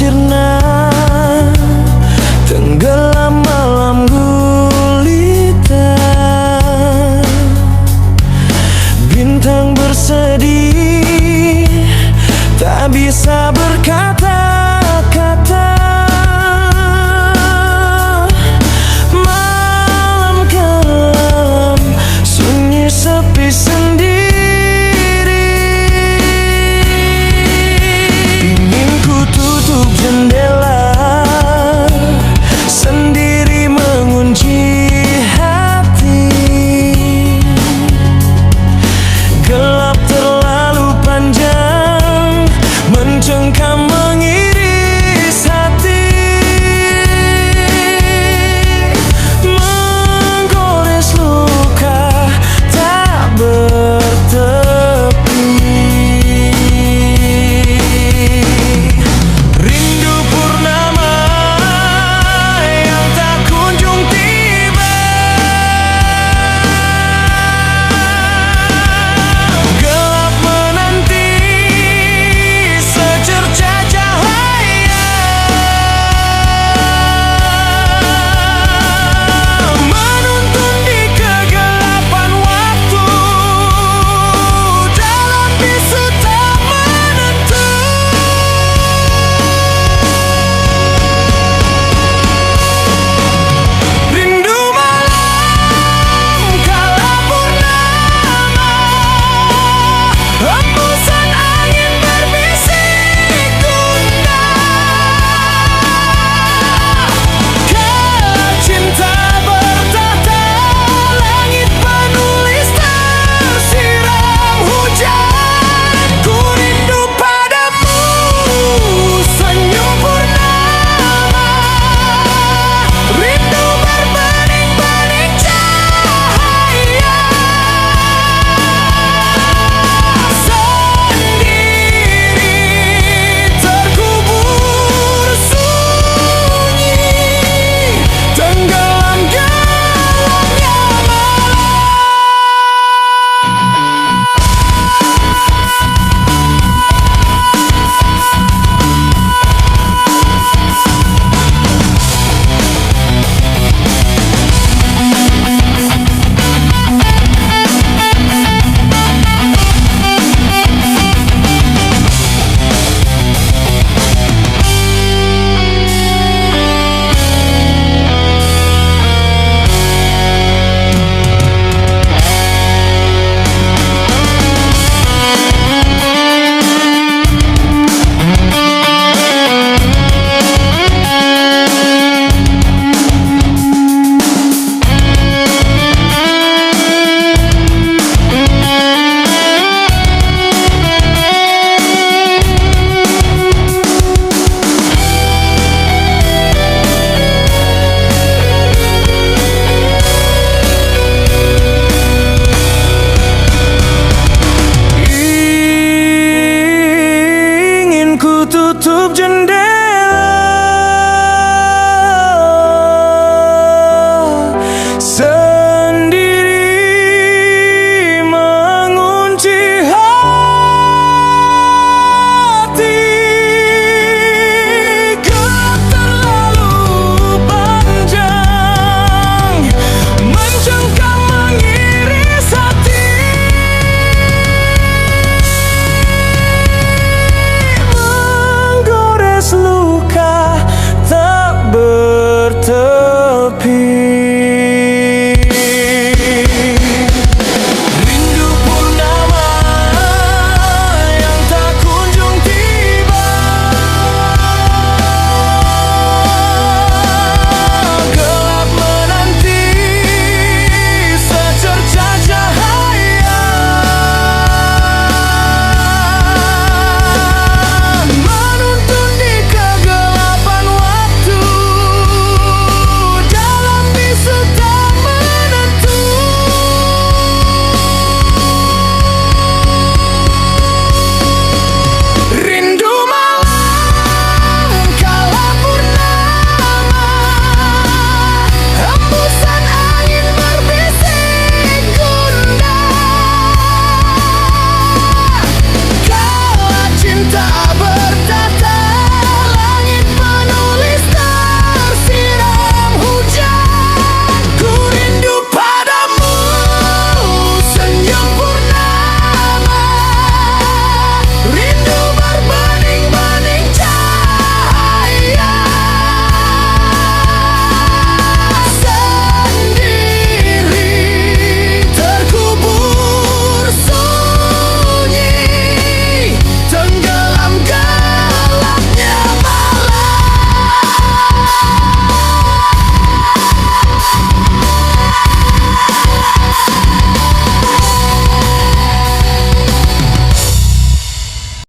sirna, tenggelam malam gulita. Bintang bersedih, tak bisa berkata-kata. Malam kelam, sunyi sepi sendiri. Ingin ku tutup jendela, sendiri mengunci hati. Gelap terlalu panjang, mencengkam mengiris hati. Menggores luka tak bertepi. Rindu purnama yang tak kunjung tiba. Gelap menanti secerca cahaya. Menuntun di kegelapan waktu, dalam bisu tak menentu. Rindu malam kala purnama, hembusan angin berbisik gundah. Kala cinta bertata, langit penulis tersiram hujan. Ku rindu padamu, senyum purnama. Rindu berbening-bening cahaya. Sendiri terkubur sunyi, tenggelam gelapnya malam. Ingin ku tutup jendela,